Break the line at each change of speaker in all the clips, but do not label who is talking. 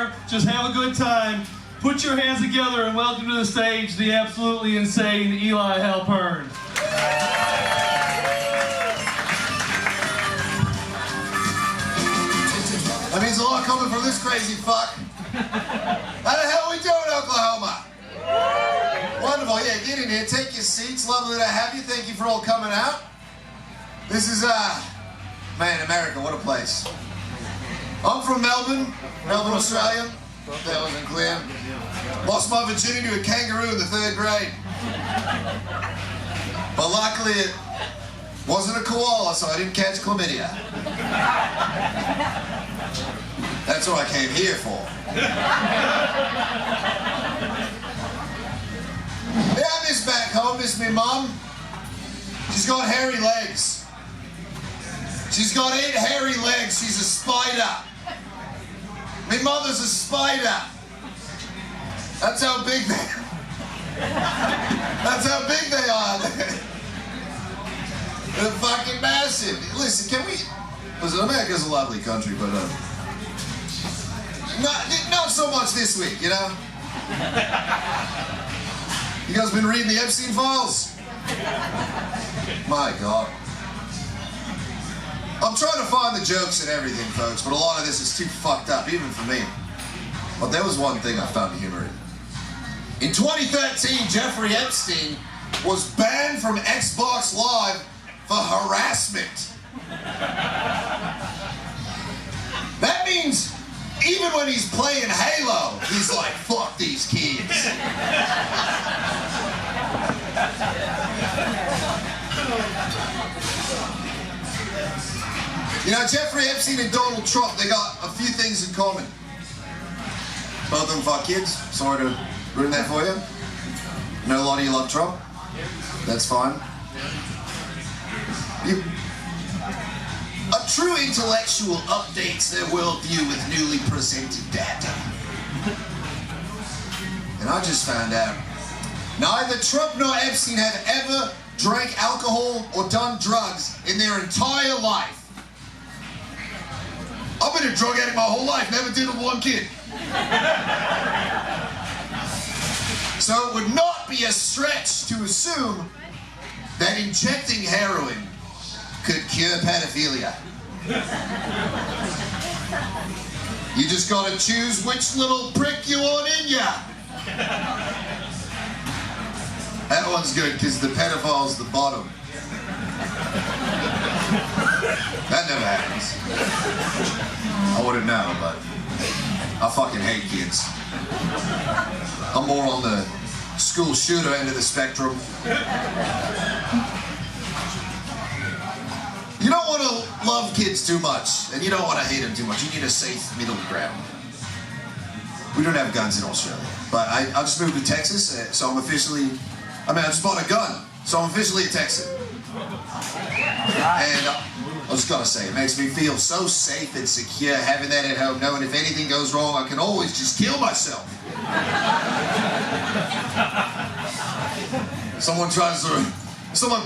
there, just have a good time. Put your hands together and welcome to the stage the absolutely insane Eli Halpern.
That means a lot coming from this crazy fuck. How the hell are we doing, Oklahoma? Wonderful, yeah, get in here, take your seats. Lovely to have you. Thank you for all coming out. This is, man, America, what a place. I'm from Melbourne, Australia. That wasn't clear. Lost my virginity to a kangaroo in the 3rd grade. But luckily it wasn't a koala, so I didn't catch chlamydia. That's what I came here for. Yeah, I miss back home, miss me mum. She's got hairy legs. She's got 8 hairy legs, she's a spider. My mother's a spider. That's how big they are. That's how big they are. They're fucking massive. Listen, can we... Listen, America's a lovely country, but not so much this week, you know? You guys been reading the Epstein files? My God. I'm trying to find the jokes and everything, folks, but a lot of this is too fucked up, even for me. But there was one thing I found humor in. In 2013, Jeffrey Epstein was banned from Xbox Live for harassment. That means even when he's playing Halo, he's like, fuck these kids. You know, Jeffrey Epstein and Donald Trump, they got a few things in common. Both of them fuck kids. Sorry to ruin that for you. I know a lot of you love Trump. That's fine. A true intellectual updates their worldview with newly presented data. And I just found out, neither Trump nor Epstein have ever drank alcohol or done drugs in their entire life. I've been a drug addict my whole life, never did it with one kid. So it would not be a stretch to assume that injecting heroin could cure pedophilia. You just gotta choose which little prick you want in ya. That one's good because the pedophile's the bottom. That never happens. I wouldn't know, but I fucking hate kids. I'm more on the school shooter end of the spectrum. You don't want to love kids too much, and you don't want to hate them too much. You need a safe middle ground. We don't have guns in Australia, but I just moved to Texas, so I'm officially, I just bought a gun, so I'm officially a Texan. And I was gonna say, it makes me feel so safe and secure having that at home, knowing if anything goes wrong, I can always just kill myself. Someone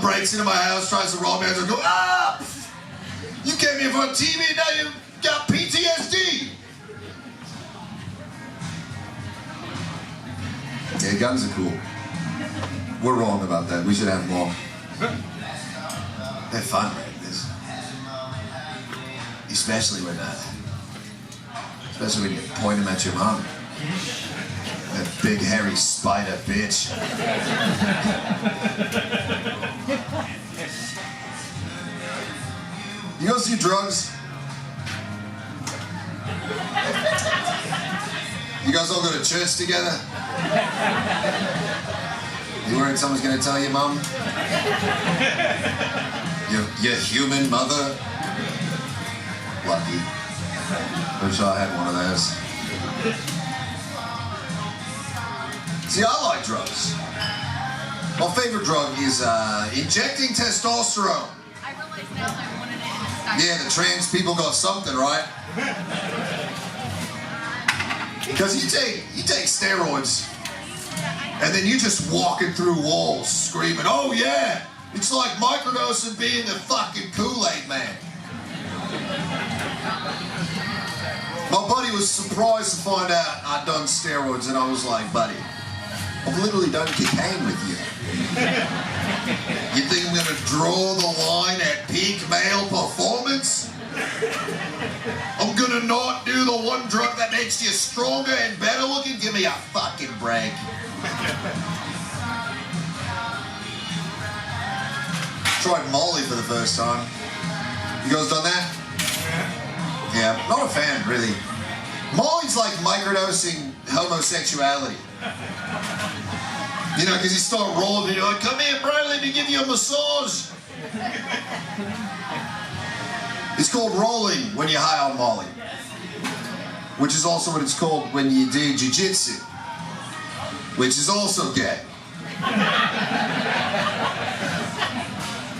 breaks into my house, tries to rob me, and I go, ah! You came here for a TV, now you got PTSD. Yeah, guns are cool. We're wrong about that. We should have more. They're fun, right? Especially when you point them at your mom. That big hairy spider bitch. You guys do drugs? You guys all go to church together? You worried someone's gonna tell you, Mom? Your human mother? Lucky. Wish I had one of those. See, I like drugs. My favorite drug is injecting testosterone.
I realized now that I wanted it.
Yeah, the trans people got something, right? Because you take steroids, and then you just walking through walls screaming, oh yeah, it's like microdosing being the fucking Kool-Aid man. My buddy was surprised to find out I'd done steroids, and I was like, buddy, I've literally done cocaine with you. You think I'm gonna draw the line at peak male performance? I'm gonna not do the one drug that makes you stronger and better looking? Give me a fucking break. Tried Molly for the first time. You guys done that? Yeah, not a fan, really. Molly's like microdosing homosexuality. You know, because you start rolling and you're like, come here, bro, let me give you a massage. It's called rolling when you're high on Molly. Which is also what it's called when you do jiu-jitsu. Which is also gay.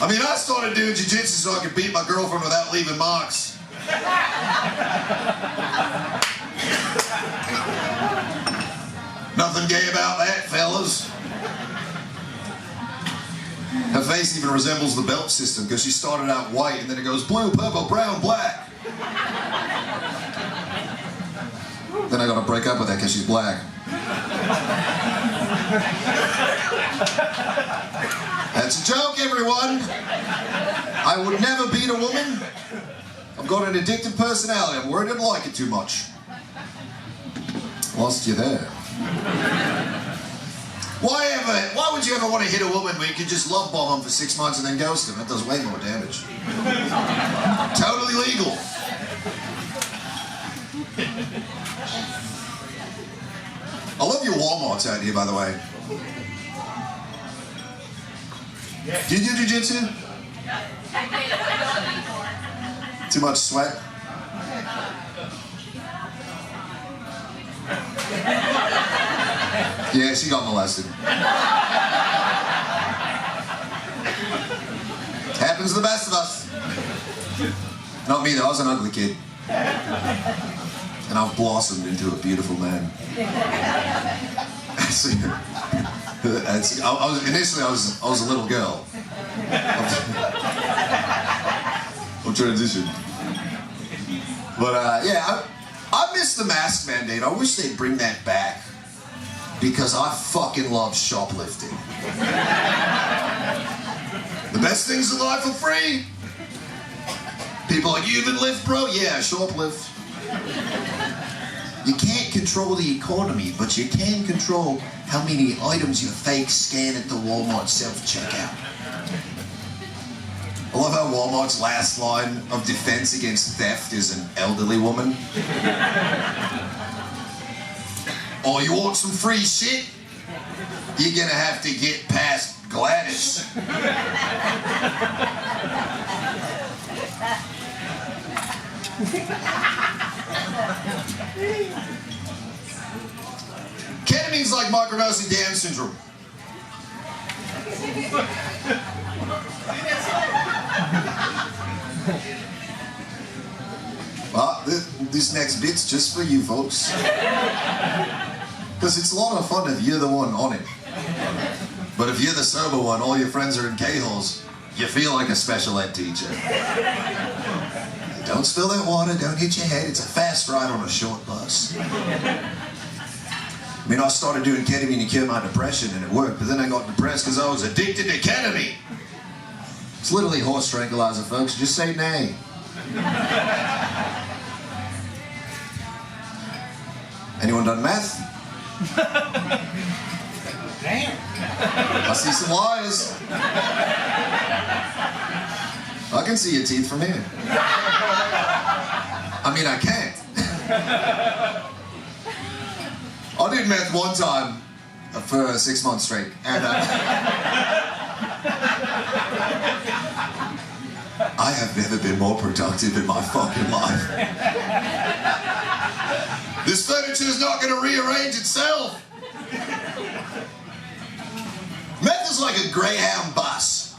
I mean, I started doing jiu-jitsu so I could beat my girlfriend without leaving marks. Nothing gay about that, fellas. Her face even resembles the belt system because she started out white and then it goes blue, purple, brown, black. Then I gotta break up with her because she's black. That's a joke, everyone. I would never beat a woman. I've got an addictive personality. I'm worried I'd like it too much. Lost you there. Why would you ever want to hit a woman where you could just love bomb them for 6 months and then ghost them? That does way more damage. Totally legal. I love your Walmarts out here, by the way. Do you do jiu-jitsu? Too much sweat? Yeah, she got molested. Happens to the best of us. Not me though, I was an ugly kid. And I've blossomed into a beautiful man. Initially I was a little girl. I'm transition. But yeah, I miss the mask mandate. I wish they'd bring that back. Because I fucking love shoplifting. The best things in life are free. People like, you even lift, bro? Yeah, shoplift. You can't control the economy, but you can control how many items you fake scan at the Walmart self-checkout. I love how Walmart's last line of defense against theft is an elderly woman. Oh, you want some free shit? You're gonna have to get past Gladys. Ketamine's like microdosing Down syndrome. Well, this next bit's just for you folks. Because it's a lot of fun if you're the one on it. But if you're the sober one, all your friends are in K-holes, you feel like a special ed teacher. Don't spill that water, don't hit your head, it's a fast ride on a short bus. I mean, I started doing ketamine to cure my depression and it worked, but then I got depressed because I was addicted to ketamine. It's literally horse tranquilizer, folks, just say nay. Anyone done meth?
Damn.
I see some wires. I can see your teeth from here. I mean, I can't. I did meth one time for 6 months straight, and I have never been more productive in my fucking life. This furniture is not going to rearrange itself. Meth is like a Greyhound bus.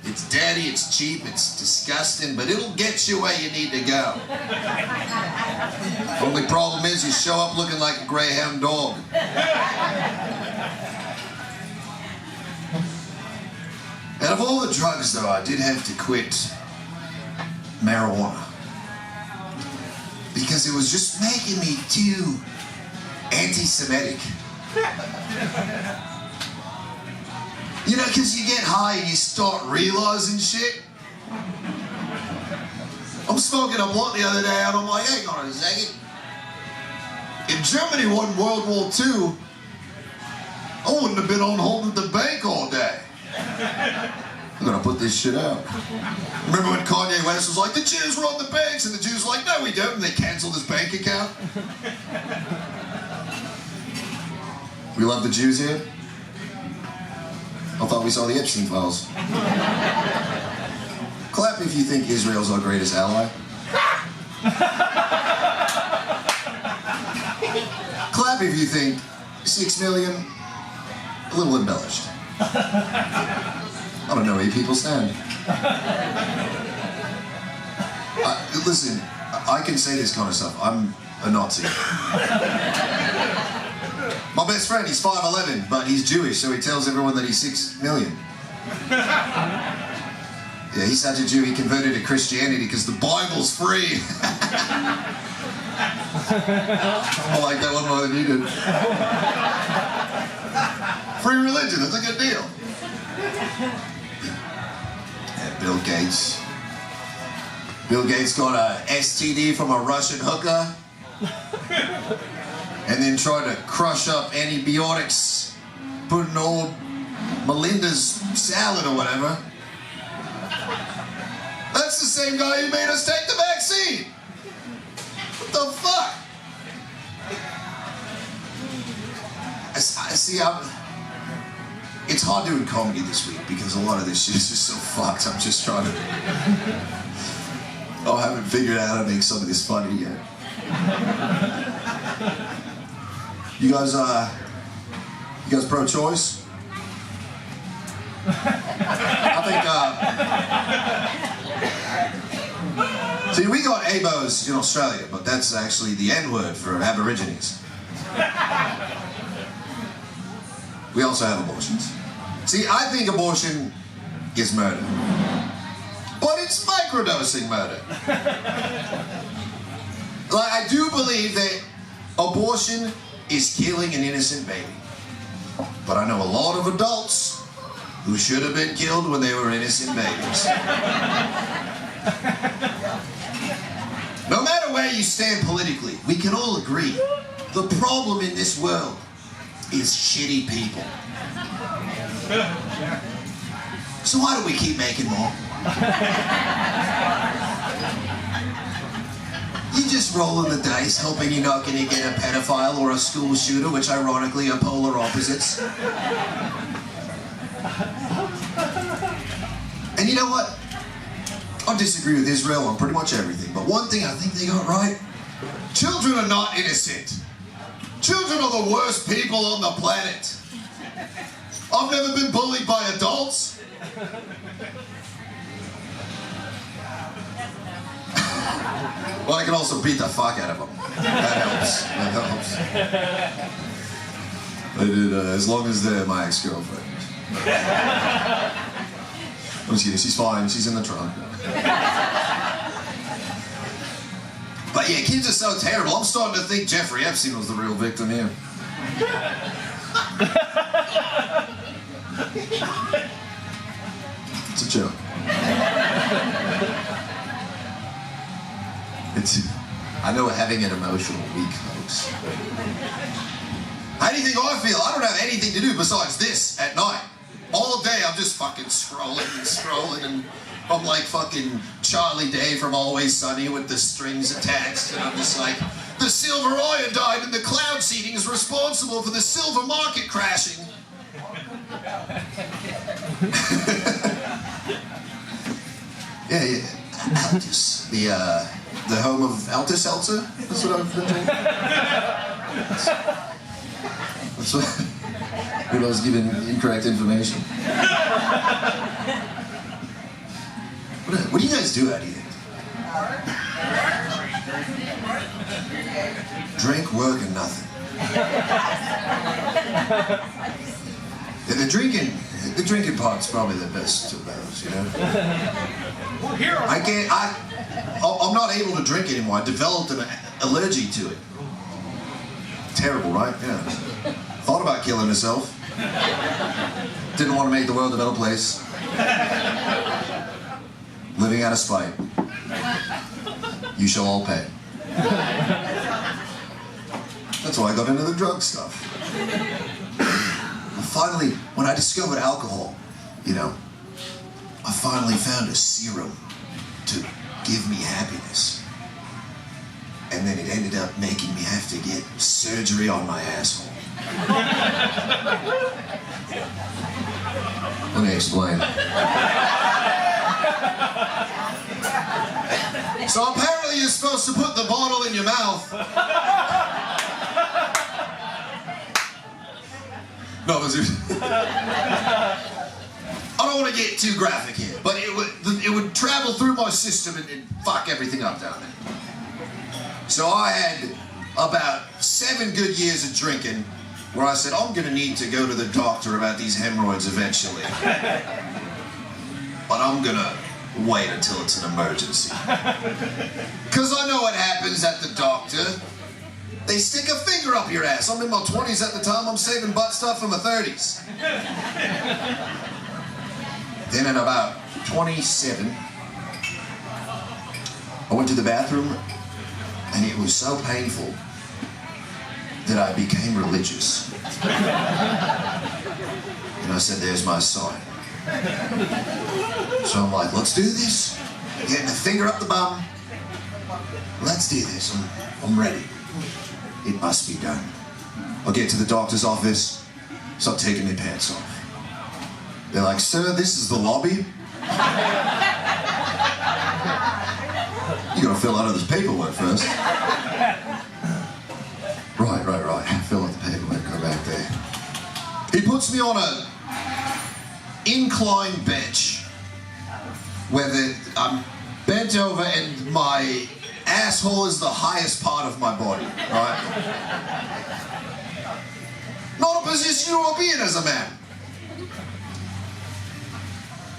It's dirty, it's cheap, it's disgusting, but it'll get you where you need to go. Only problem is you show up looking like a Greyhound dog. Out of all the drugs, though, I did have to quit marijuana. because it was just making me too anti-Semitic. You know, because you get high and you start realizing shit. I'm smoking a blunt the other day and I'm like, hang on a second. If Germany won World War II, I wouldn't have been on hold at the bank all day. I'm gonna put this shit out. Remember when Kanye West was like, the Jews run the banks, and the Jews were like, no we don't, and they canceled his bank account? We love the Jews here? I thought we saw the Epstein files. Clap if you think Israel's our greatest ally. Clap if you think 6 million, a little embellished. I don't know where you people stand. Listen, I can say this kind of stuff. I'm a Nazi. My best friend, he's 5'11", but he's Jewish, so he tells everyone that he's 6 million. Yeah, he's such a Jew, he converted to Christianity because the Bible's free. I like that one more than you did. Free religion, that's a good deal. Yeah, Bill Gates. Bill Gates got a STD from a Russian hooker and then tried to crush up antibiotics, put in old Melinda's salad or whatever. That's the same guy who made us take the vaccine. What the fuck? I see, it's hard doing comedy this week because a lot of this shit is just so fucked. I'm just trying to... I haven't figured out how to make some of this funny yet. You guys pro-choice? I think, see, we got ABOs in Australia, but that's actually the N-word for Aborigines. We also have abortions. See, I think abortion is murder. But it's microdosing murder. Like, I do believe that abortion is killing an innocent baby. But I know a lot of adults who should have been killed when they were innocent babies. No matter where you stand politically, we can all agree the problem in this world is shitty people. So why do we keep making more? You're just rolling the dice, hoping you're not going to get a pedophile or a school shooter, which ironically are polar opposites. And you know what? I disagree with Israel on pretty much everything, but one thing I think they got right, children are not innocent. Children are the worst people on the planet. I've never been bullied by adults. Well, I can also beat the fuck out of them. That helps. That helps. I did, as long as they're my ex-girlfriend. I'm just kidding, she's fine, she's in the trunk. But yeah, kids are so terrible. I'm starting to think Jeffrey Epstein was the real victim here. It's a joke. I know we're having an emotional week, folks. How do you think I feel? I don't have anything to do besides this at night. All day I'm just fucking scrolling, and I'm like fucking Charlie Day from Always Sunny with the strings attached, and I'm just like, the silver iodine in the cloud seeding is responsible for the silver market crashing. Yeah. Altus, the home of Alka-Seltzer. That's what I've been doing. That's what. Maybe I was given incorrect information. What do you guys do out here? Drink, work, and nothing. Yeah, the drinking part's probably the best of those, you know? I'm not able to drink anymore. I developed allergic to it. Terrible, right? Yeah. Thought about killing herself. Didn't want to make the world a better place. Living out of spite. You shall all pay. That's why I got into the drug stuff. Finally, when I discovered alcohol, I finally found a serum to give me happiness. And then it ended up making me have to get surgery on my asshole. Let me explain. So apparently you're supposed to put the bottle in your mouth. No, I don't want to get too graphic here, but it would travel through my system and fuck everything up down there. So I had about 7 good years of drinking where I said, I'm going to need to go to the doctor about these hemorrhoids eventually. But I'm going to wait until it's an emergency. Because I know what happens at the doctor. They stick a finger up your ass. I'm in my 20s at the time. I'm saving butt stuff for my 30s. Then at about 27, I went to the bathroom, and it was so painful that I became religious. And I said, there's my sign. So I'm like, let's do this. Getting the finger up the bum. Let's do this. I'm ready. It must be done. I'll get to the doctor's office, start taking my pants off. They're like, sir, this is the lobby. You gotta fill out all this paperwork first. Right. Fill out the paperwork, go back there. He puts me on a incline bench where I'm bent over and my asshole is the highest part of my body, right? Not a position you want to be in as a man.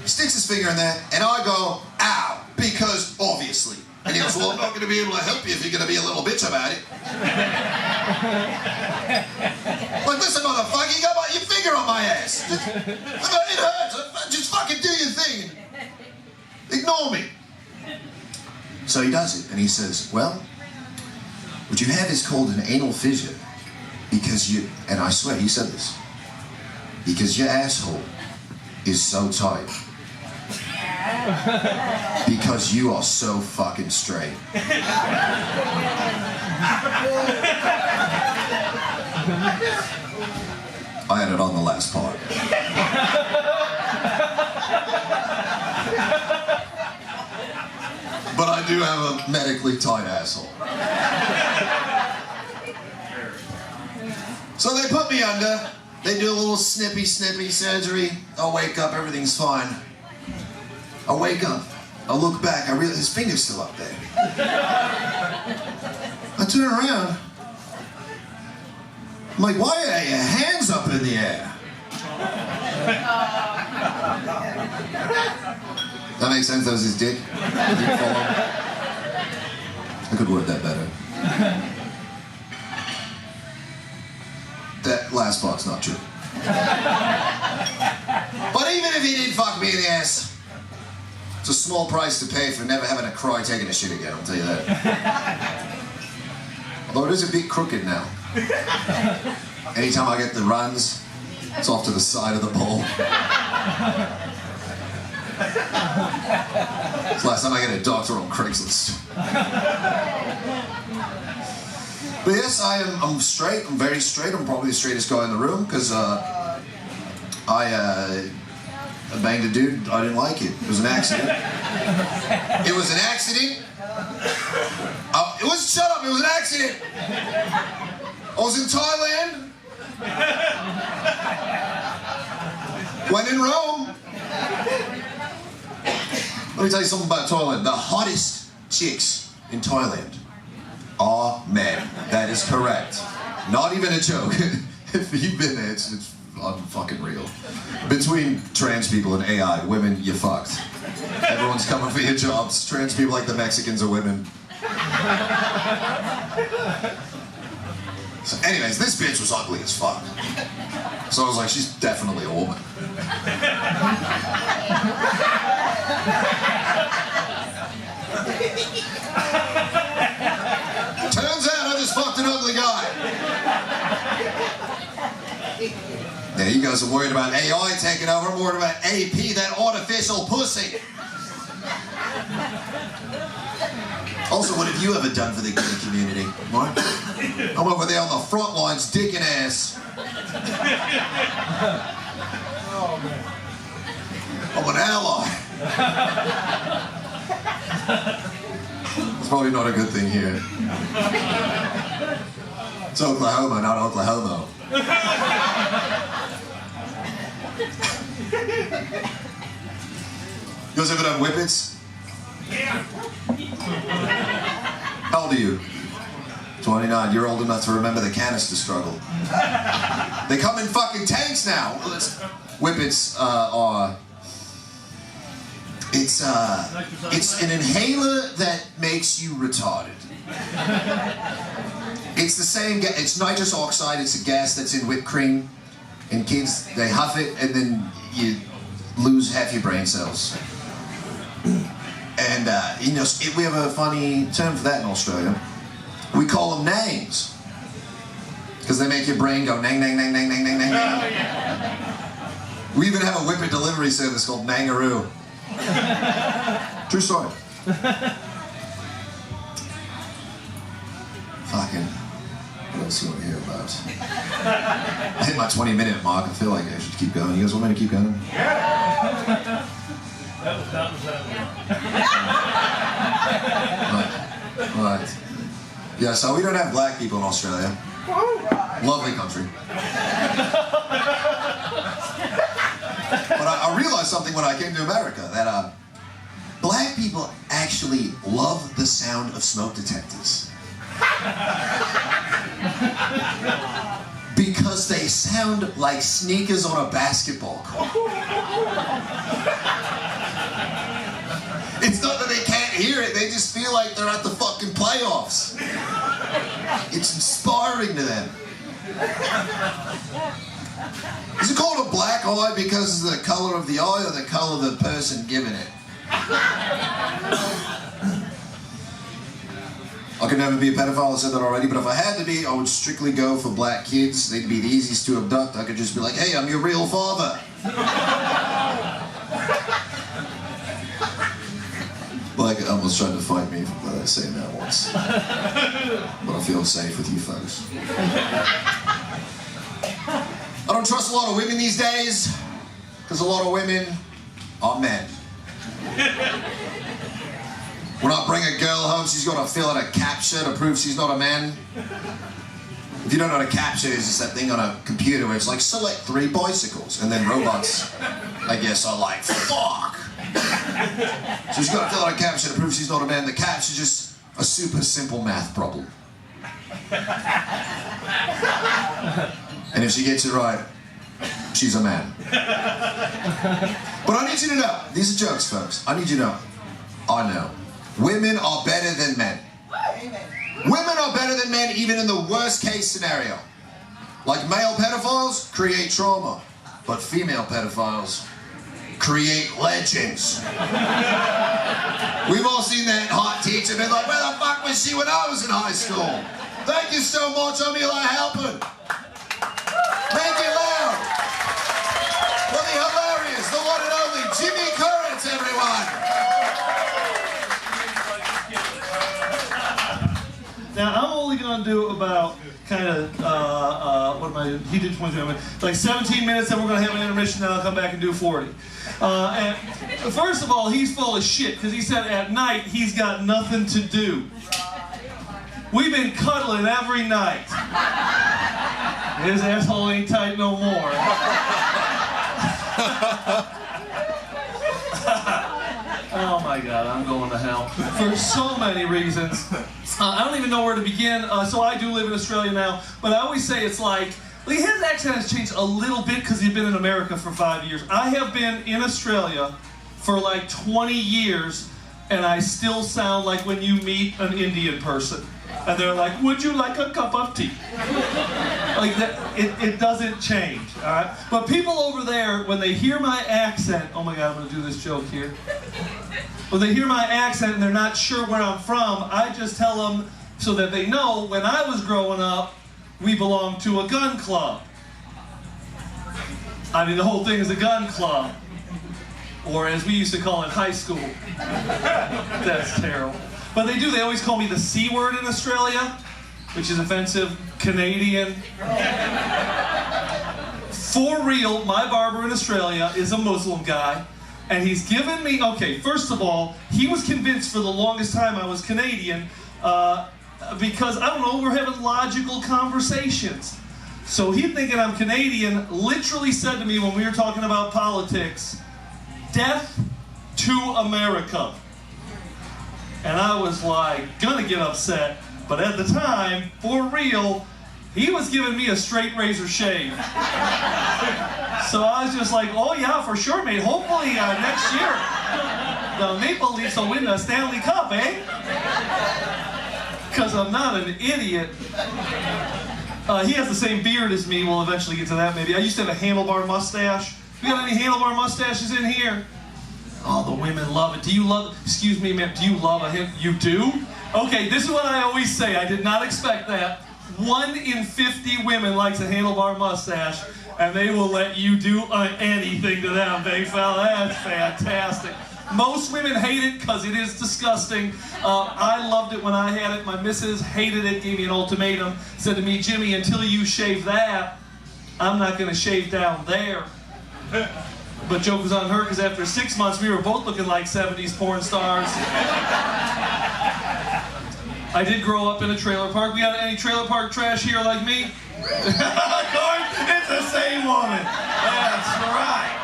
He sticks his finger in there, and I go, ow, because obviously. And he goes, well, I'm not going to be able to help you if you're going to be a little bitch about it. Like, listen, motherfucker, you got your finger on my ass. It hurts. Just fucking do your thing. Ignore me. So he does it, and he says, well, what you have is called an anal fissure because and I swear he said this, because your asshole is so tight. Because you are so fucking straight. I added on the last part. But I do have a medically tight asshole. So they put me under. They do a little snippy surgery. I wake up, everything's fine. I wake up, I look back, I realize his finger's still up there. I turn around. I'm like, why are your hands up in the air? That makes sense, that was his dick? I could word that better. That last part's not true. But even if he did fuck me in the ass, it's a small price to pay for never having to cry taking a shit again, I'll tell you that. Although it is a bit crooked now. Anytime I get the runs, it's off to the side of the bowl. It's the last time I get a doctor on Craigslist. But yes, I'm straight, I'm very straight, I'm probably the straightest guy in the room, because I banged a dude, I didn't like it. It was an accident. It was an accident. Shut up, it was an accident. I was in Thailand. When in Rome. Let me tell you something about Thailand. The hottest chicks in Thailand are men. That is correct. Not even a joke. If you've been there, it's unfucking real. Between trans people and AI, women, you fucked. Everyone's coming for your jobs. Trans people like the Mexicans are women. So anyways, this bitch was ugly as fuck. So I was like, she's definitely a woman. Turns out I just fucked an ugly guy. Yeah, you guys are worried about AI taking over. I'm worried about AP, that artificial pussy. Also, what have you ever done for the gay community? What? I'm over there on the front lines, dicking ass. I'm an ally. It's probably not a good thing here. It's Oklahoma, not Oklahoma. You guys ever done whippets?
Yeah.
How old are you? 29. You're old enough to remember the canister struggle. They come in fucking tanks now. Whippets are... It's an inhaler that makes you retarded. It's the same, it's nitrous oxide, it's a gas that's in whipped cream. And kids, they huff it and then you lose half your brain cells. And, you know, we have a funny term for that in Australia. We call them nangs. Because they make your brain go nang, nang, nang, nang, nang, nang, nang, nang. We even have a whippet delivery service called Nangaroo. True story. Fucking, what else you want to hear about? I hit my 20-minute mark. I feel like I should keep going. You guys want me to keep going?
That was
Right. Yeah, so we don't have black people in Australia. Lovely country. But I realized something when I came to America, that black people actually love the sound of smoke detectors. Because they sound like sneakers on a basketball court. It's not that they can't hear it, they just feel like they're at the fucking playoffs. It's inspiring to them. Is it called a black eye because of the color of the eye or the color of the person giving it? I could never be a pedophile, I said that already, but if I had to be, I would strictly go for black kids. They'd be the easiest to abduct. I could just be like, hey, I'm your real father. Like, almost tried to fight me for saying that once. But I feel safe with you folks. I don't trust a lot of women these days, because a lot of women are men. When I bring a girl home, she's got to fill out a CAPTCHA to prove she's not a man. If you don't know what a CAPTCHA is, it's that thing on a computer where it's like, select 3 bicycles, and then robots, I guess, are like, fuck! So she's got to fill out a CAPTCHA to prove she's not a man. The CAPTCHA is just a super simple math problem. And if she gets it right, she's a man. But I need you to know, these are jokes, folks. I need you to know, I know. Women are better than men. Women are better than men even in the worst case scenario. Like male pedophiles create trauma, but female pedophiles create legends. We've all seen that hot teacher been like, where the fuck was she when I was in high school? Thank you so much, I'm Eli Halpin. Make it loud. For the hilarious, the one and only Jimmy Current, everyone.
Now, I'm only going to do about kind of, what am I doing? He did 23 minutes. Like 17 minutes, then we're going to have an intermission, then I'll come back and do 40. And first of all, he's full of shit, because he said at night he's got nothing to do. We've been cuddling every night. His asshole ain't tight no more. Oh my God, I'm going to hell. For so many reasons. I don't even know where to begin. So I do live in Australia now, but I always say it's like his accent has changed a little bit because he's been in America for 5 years. I have been in Australia for like 20 years, and I still sound like when you meet an Indian person. And they're like, would you like a cup of tea? Like that, it doesn't change, all right? But people over there, when they hear my accent, oh my God, I'm gonna do this joke here. When they hear my accent and they're not sure where I'm from, I just tell them so that they know when I was growing up, we belonged to a gun club. I mean, the whole thing is a gun club. Or as we used to call it, high school. That's terrible. But they always call me the C word in Australia, which is offensive, Canadian. For real, my barber in Australia is a Muslim guy, and he's given me, okay, first of all, he was convinced for the longest time I was Canadian, because, I don't know, we're having logical conversations. So he thinking I'm Canadian literally said to me when we were talking about politics, death to America. And I was like, gonna get upset, but at the time, for real, he was giving me a straight razor shave. So I was just like, oh yeah, for sure, mate. Hopefully next year, the Maple Leafs will win the Stanley Cup, eh? Because I'm not an idiot. He has the same beard as me. We'll eventually get to that maybe. I used to have a handlebar mustache. We got any handlebar mustaches in here? Oh, the women love it. Do you love, excuse me, ma'am, do you love a him? You do? Okay, this is what I always say. I did not expect that. 1 in 50 women likes a handlebar mustache, and they will let you do anything to them, big fella. That's fantastic. Most women hate it because it is disgusting. I loved it when I had it. My missus hated it, gave me an ultimatum, said to me, Jimmy, until you shave that, I'm not going to shave down there. But joke was on her because after 6 months, we were both looking like 70s porn stars. I did grow up in a trailer park. We got any trailer park trash here like me? Of course, it's the same woman. That's right.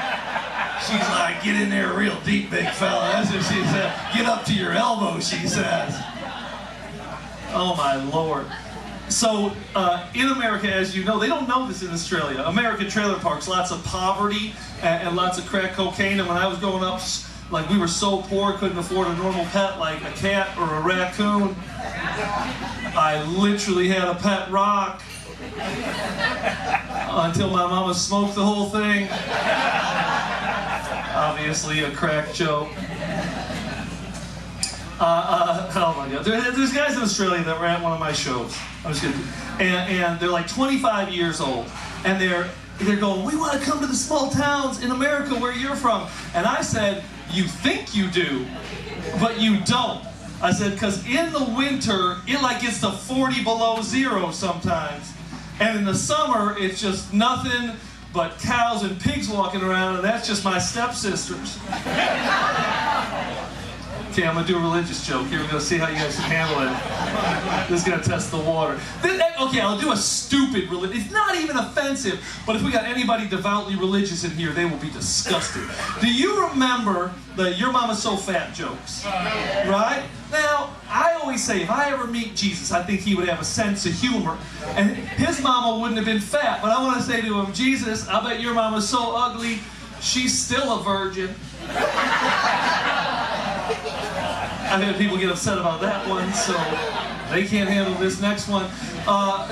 She's like, get in there real deep, big fella. That's what she said. Get up to your elbow, she says. Oh my Lord. So in America, as you know, they don't know this in Australia. American trailer parks, lots of poverty and lots of crack cocaine. And when I was growing up, like we were so poor, couldn't afford a normal pet like a cat or a raccoon. I literally had a pet rock until my mama smoked the whole thing. Obviously a crack joke. Oh my God. There's guys in Australia that were at one of my shows. I'm just kidding. And they're like 25 years old. And they're going, we want to come to the small towns in America where you're from. And I said, you think you do, but you don't. I said, because in the winter, it like gets to 40 below zero sometimes. And in the summer, it's just nothing but cows and pigs walking around, and that's just my stepsisters. Okay, I'm gonna do a religious joke here. We're gonna see how you guys can handle it. This is gonna test the water. Okay, I'll do a stupid religion. It's not even offensive, but if we got anybody devoutly religious in here, they will be disgusted. Do you remember the "your mama's so fat" jokes? Right? Now, I always say, if I ever meet Jesus, I think he would have a sense of humor. And his mama wouldn't have been fat, but I want to say to him, Jesus, I bet your mama's so ugly, she's still a virgin. I've had people get upset about that one, so they can't handle this next one.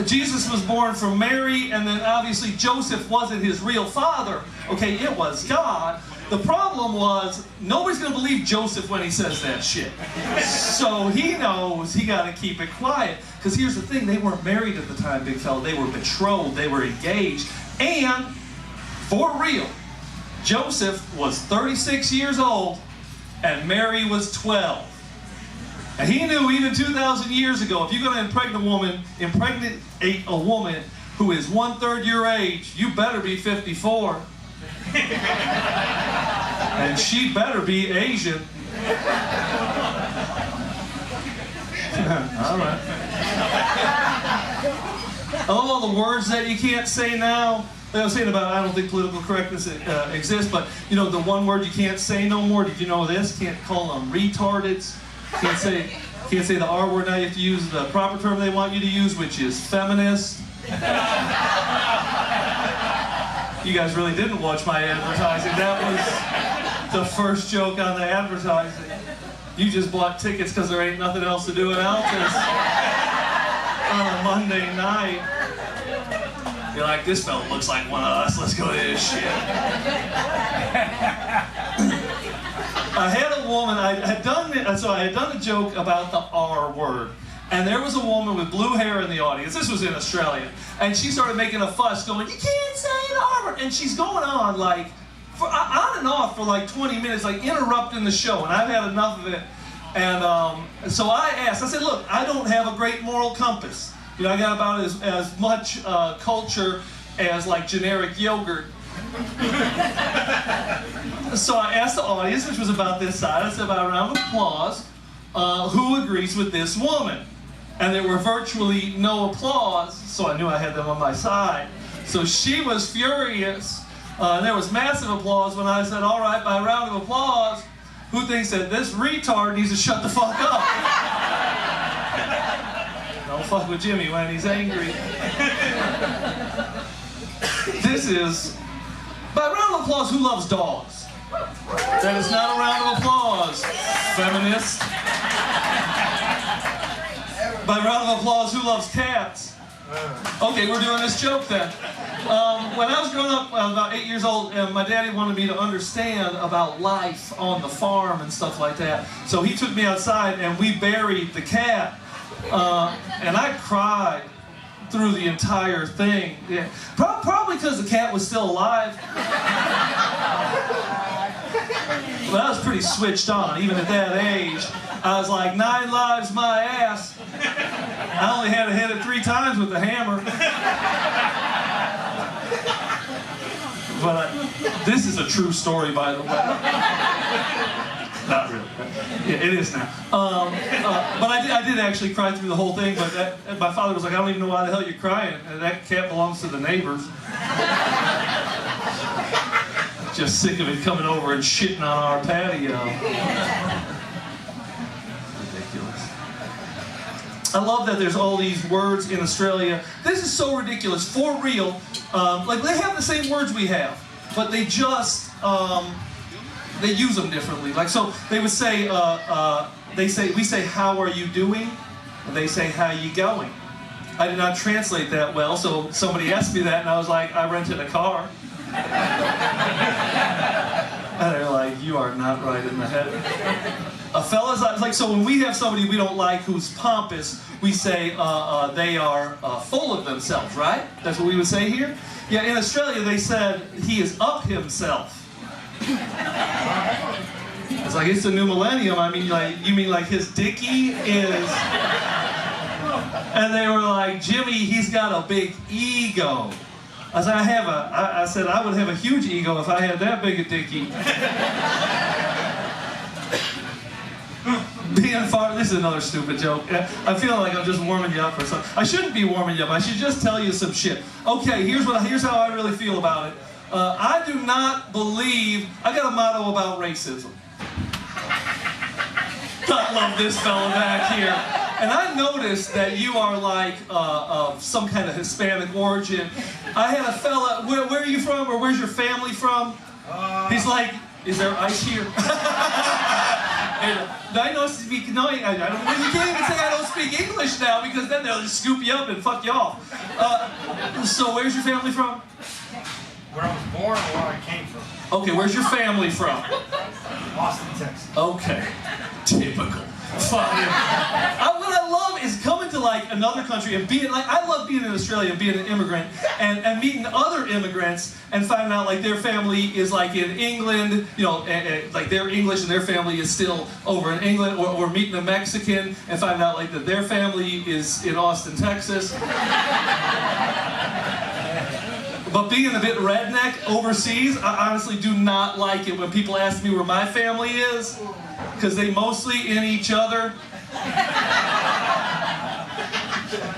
Jesus was born from Mary, and then obviously Joseph wasn't his real father. Okay, it was God. The problem was, nobody's going to believe Joseph when he says that shit. So he knows he got to keep it quiet. Because here's the thing, they weren't married at the time, big fella. They were betrothed, they were engaged. And, for real, Joseph was 36 years old, and Mary was 12. And he knew even 2,000 years ago, if you're going to impregnate a woman who is 1/3 your age, you better be 54. And she better be Asian. All right. I love all the words that you can't say now. I was saying about, I don't think political correctness exists, but you know, the one word you can't say no more. Did you know this? Can't call them retardeds. Can't say the R word now. You have to use the proper term they want you to use, which is feminist. You guys really didn't watch my advertising. That was the first joke on the advertising. You just bought tickets because there ain't nothing else to do in Altus on a Monday night. You're like, this fella looks like one of us. Let's go to this shit. I had a woman. I had done a joke about the R word. And there was a woman with blue hair in the audience. This was in Australia. And she started making a fuss going, you can't say the R word. And she's going on like, on and off for like 20 minutes, like interrupting the show. And I've had enough of it. And so I asked, I said, look, I don't have a great moral compass. You know, I got about as much culture as like generic yogurt. So I asked the audience, which was about this side, I said, by a round of applause, who agrees with this woman? And there were virtually no applause, so I knew I had them on my side. So she was furious. And there was massive applause when I said, all right, by a round of applause, who thinks that this retard needs to shut the fuck up? Don't fuck with Jimmy when he's angry. This is, by a round of applause, who loves dogs? That is not a round of applause, feminist. By a round of applause, who loves cats? Okay, we're doing this joke then. When I was growing up, about 8 years old, my daddy wanted me to understand about life on the farm and stuff like that. So he took me outside and we buried the cat. And I cried through the entire thing. Yeah. Probably because the cat was still alive. But I was pretty switched on, even at that age. I was like, 9 lives my ass. I only had to hit it 3 times with the hammer. But this is a true story, by the way. Not really. Yeah, it is now. But I did actually cry through the whole thing, but my father was like, I don't even know why the hell you're crying. That cat belongs to the neighbors. Just sick of it coming over and shitting on our patio. Ridiculous. I love that there's all these words in Australia. This is so ridiculous. For real. Like, they have the same words we have, but they just, they use them differently. Like, so they would say, we say, how are you doing? And they say, how you going? I did not translate that well, so somebody asked me that, and I was like, I rented a car. And they're like, you are not right in the head. Fellas, like, so when we have somebody we don't like who's pompous, we say they are full of themselves, right? That's what we would say here? Yeah, in Australia they said he is up himself. It's like, it's the new millennium. I mean, like, you mean like his dickie is... And they were like, Jimmy, he's got a big ego. I said, I said, I would have a huge ego if I had that big a dickie. This is another stupid joke. I feel like I'm just warming you up or something. I shouldn't be warming you up. I should just tell you some shit. Okay, here's how I really feel about it. I do not believe... I got a motto about racism. I love this fella back here. And I noticed that you are like of some kind of Hispanic origin. I had a fella, where are you from, or where's your family from? He's like, is there ice here? I don't speak, no, you can't even say I don't speak English now, because then they'll just scoop you up and fuck you off. So where's your family from?
Where I was born or where I came from.
Okay, where's your family from?
Austin, Texas.
Okay, typical. Fine. What I love is coming to like another country and being like, I love being in Australia and being an immigrant and meeting other immigrants and finding out like their family is like in England, you know, like they're English and their family is still over in England, or meeting a Mexican and finding out like that their family is in Austin, Texas. But being a bit redneck overseas, I honestly do not like it when people ask me where my family is, because they mostly in each other.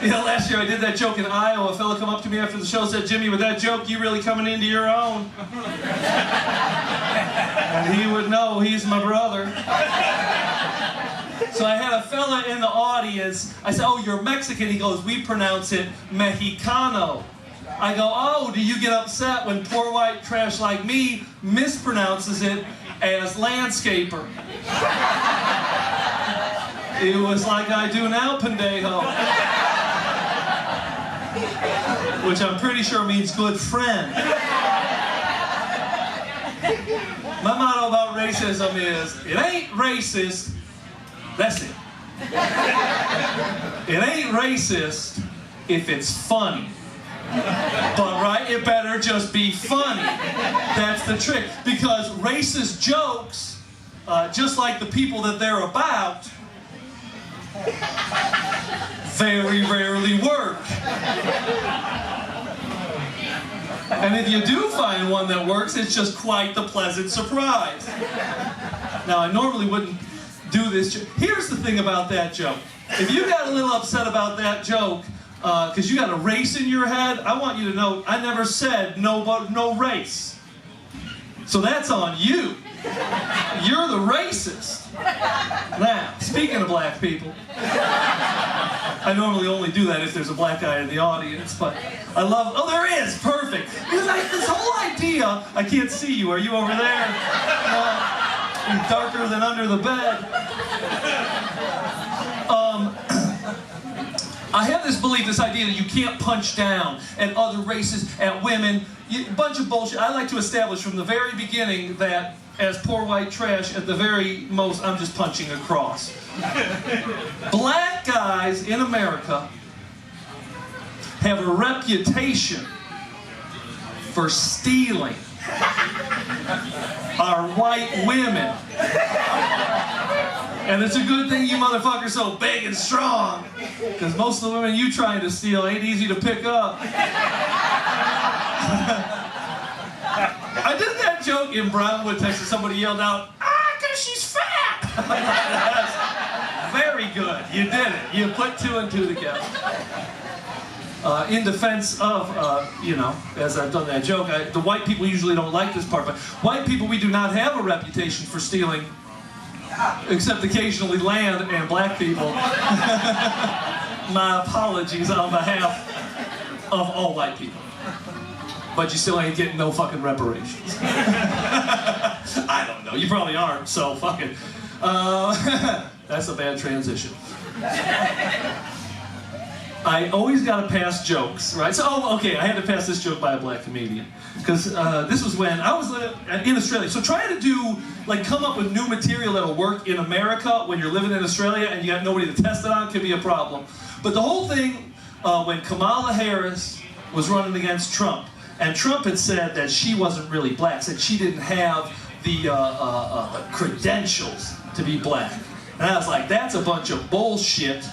You know, last year I did that joke in Iowa. A fella come up to me after the show and said, Jimmy, with that joke, you really coming into your own. And he would know, he's my brother. So I had a fella in the audience. I said, oh, you're Mexican? He goes, we pronounce it Mexicano. I go, oh, do you get upset when poor white trash like me mispronounces it as landscaper? It was like I do now, pendejo. Which I'm pretty sure means good friend. My motto about racism is, it ain't racist, that's it. It ain't racist if it's funny. But right, it better just be funny. That's the trick. Because racist jokes, just like the people that they're about, very rarely work. And if you do find one that works, it's just quite the pleasant surprise. Now, I normally wouldn't do this. Here's the thing about that joke. If you got a little upset about that joke, because you got a race in your head, I want you to know I never said no race. So that's on you. You're the racist. Now, speaking of black people, I normally only do that if there's a black guy in the audience, but I love, oh, there is, perfect. Because this whole idea, I can't see you, are you over there? You're darker than under the bed. I have this belief, this idea that you can't punch down at other races, at women, a bunch of bullshit. I like to establish from the very beginning that as poor white trash, at the very most, I'm just punching across. Black guys in America have a reputation for stealing our white women. And it's a good thing you motherfuckers so big and strong, because most of the women you trying to steal ain't easy to pick up. I did that joke in Brownwood, Texas. Somebody yelled out, because she's fat! Very good. You did it. You put two and two together. In defense of, as I've done that joke, the white people usually don't like this part, but white people, we do not have a reputation for stealing, except occasionally land, and black people. My apologies on behalf of all white people. But you still ain't getting no fucking reparations. I don't know. You probably aren't, so fuck it. That's a bad transition. I always gotta pass jokes, right? So, I had to pass this joke by a black comedian. Because this was when I was in Australia. So trying to do, come up with new material that'll work in America when you're living in Australia and you got nobody to test it on can be a problem. But the whole thing, when Kamala Harris was running against Trump, and Trump had said that she wasn't really black, said she didn't have the credentials to be black. And I was like, that's a bunch of bullshit,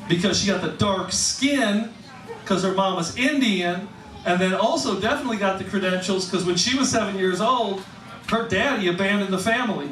because she got the dark skin, because her mom was Indian, and then also definitely got the credentials, because when she was 7 years old, her daddy abandoned the family.